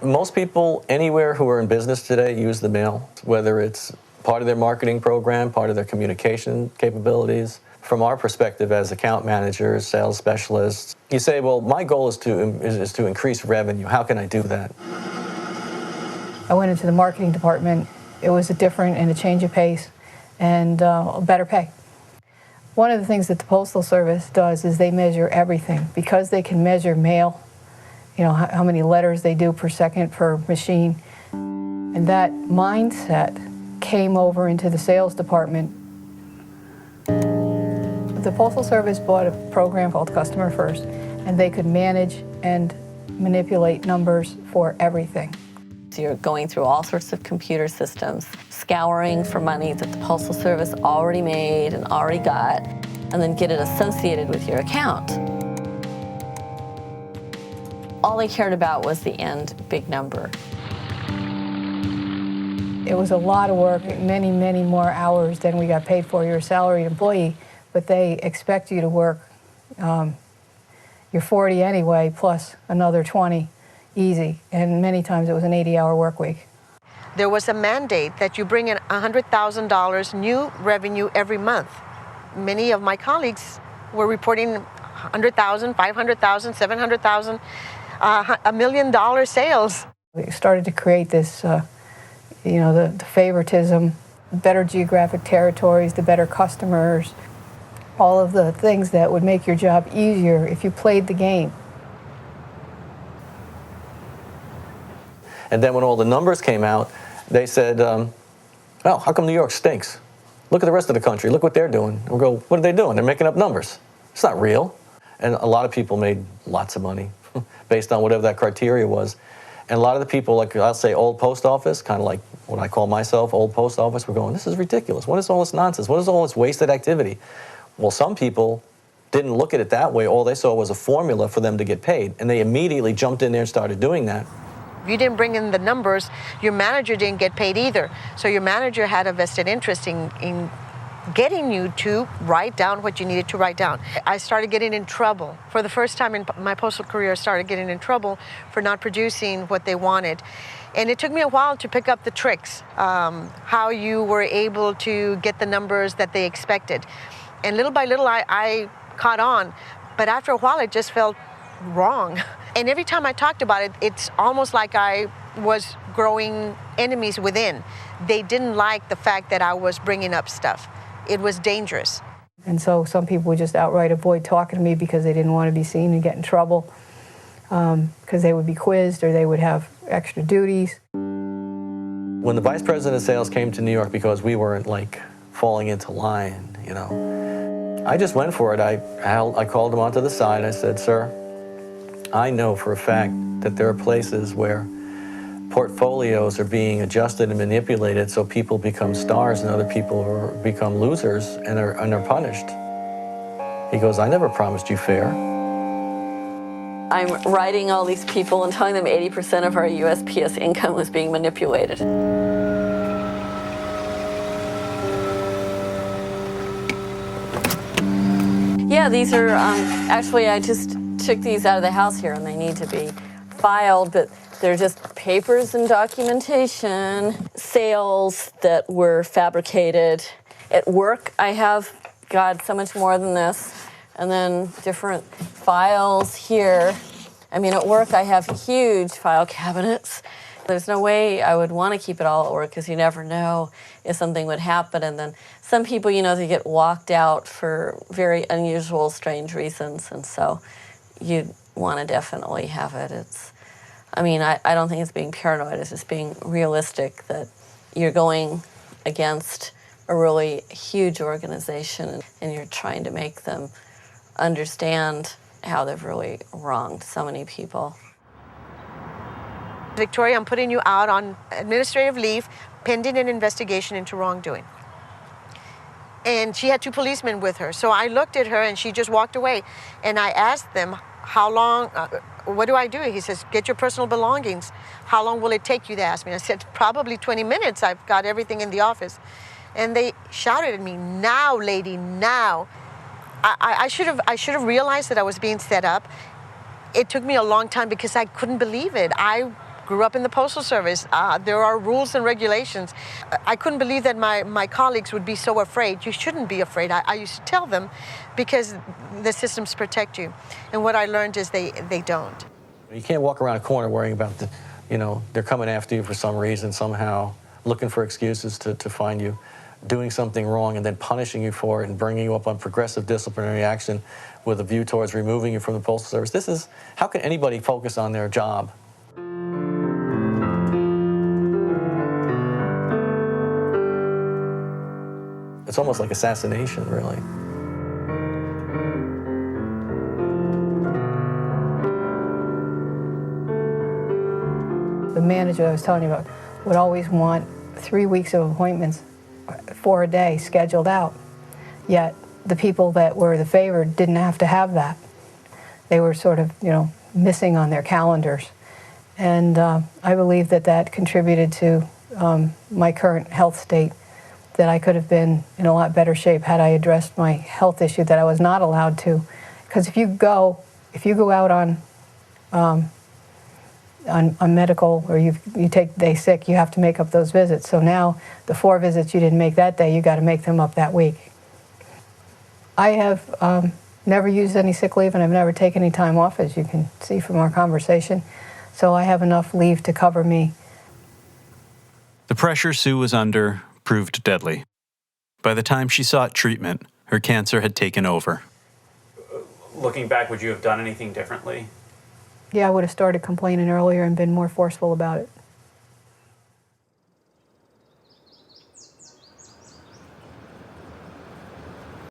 Most people anywhere who are in business today use the mail, whether it's part of their marketing program, part of their communication capabilities. From our perspective as account managers, sales specialists, you say, well, my goal is to increase revenue. How can I do that? I went into the marketing department. It was a different and a change of pace and better pay. One of the things that the Postal Service does is they measure everything. Because they can measure mail, you know, how many letters they do per second per machine. And that mindset came over into the sales department. The Postal Service bought a program called Customer First, and they could manage and manipulate numbers for everything. So you're going through all sorts of computer systems, scouring for money that the Postal Service already made and already got, and then get it associated with your account. All they cared about was the end big number. It was a lot of work, many, many more hours than we got paid for. You're a salaried employee, but they expect you to work your 40 anyway, plus another 20, easy. And many times it was an 80-hour work week. There was a mandate that you bring in $100,000 new revenue every month. Many of my colleagues were reporting 100,000, 500,000, 700,000, $1 million sales. We started to create this, the favoritism, better geographic territories, the better customers, all of the things that would make your job easier if you played the game. And then when all the numbers came out, they said, well, how come New York stinks? Look at the rest of the country. Look what they're doing. We'll go, what are they doing? They're making up numbers. It's not real. And a lot of people made lots of money based on whatever that criteria was. And a lot of the people, like I'll say old post office, kind of like what I call myself, old post office, were going, this is ridiculous. What is all this nonsense? What is all this wasted activity? Well, some people didn't look at it that way. All they saw was a formula for them to get paid. And they immediately jumped in there and started doing that. If you didn't bring in the numbers, your manager didn't get paid either. So your manager had a vested interest in getting you to write down what you needed to write down. I started getting in trouble. For the first time in my postal career, I started getting in trouble for not producing what they wanted. And it took me a while to pick up the tricks, how you were able to get the numbers that they expected. And little by little, I caught on. But after a while, it just felt wrong. And every time I talked about it, it's almost like I was growing enemies within. They didn't like the fact that I was bringing up stuff. It was dangerous. And so some people would just outright avoid talking to me because they didn't want to be seen and get in trouble, because they would be quizzed or they would have extra duties. When the vice president of sales came to New York, because we weren't like falling into line, you know, I just went for it. I called him onto the side. I said, sir, I know for a fact that there are places where portfolios are being adjusted and manipulated so people become stars and other people become losers and are punished. He goes, I never promised you fair. I'm writing all these people and telling them 80% of our USPS income was being manipulated. Yeah, these are, actually I just took these out of the house here and they need to be filed, but they're just papers and documentation, sales that were fabricated. At work, I have, God, so much more than this. And then different files here. I mean, at work, I have huge file cabinets. There's no way I would want to keep it all at work because you never know if something would happen. And then some people, you know, they get walked out for very unusual, strange reasons. And so you want to definitely have it. I mean, I don't think it's being paranoid. It's just being realistic that you're going against a really huge organization and you're trying to make them understand how they've really wronged so many people. Victoria, I'm putting you out on administrative leave pending an investigation into wrongdoing. And she had 2 policemen with her. So I looked at her and she just walked away. And I asked them, how long, what do I do? He says, get your personal belongings. How long will it take you to ask me? I said, probably 20 minutes. I've got everything in the office. And they shouted at me, now, lady, now. I should have realized that I was being set up. It took me a long time because I couldn't believe it. I grew up in the Postal Service. There are rules and regulations. I couldn't believe that my colleagues would be so afraid. You shouldn't be afraid. I used to tell them, because the systems protect you. And what I learned is they don't. You can't walk around a corner worrying about they're coming after you for some reason, somehow, looking for excuses to find you doing something wrong and then punishing you for it and bringing you up on progressive disciplinary action with a view towards removing you from the Postal Service. How can anybody focus on their job? It's almost like assassination, really. The manager I was telling you about would always want 3 weeks of appointments, 4 a day, scheduled out. Yet the people that were the favored didn't have to have that. They were sort of, missing on their calendars. And I believe that contributed to my current health state, that I could have been in a lot better shape had I addressed my health issue that I was not allowed to. Because if you go out on medical, or you take the day sick, you have to make up those visits. So now the 4 visits you didn't make that day, you got to make them up that week. I have never used any sick leave, and I've never taken any time off, as you can see from our conversation. So I have enough leave to cover me. The pressure Sue was under proved deadly. By the time she sought treatment, her cancer had taken over. Looking back, would you have done anything differently? Yeah, I would have started complaining earlier and been more forceful about it.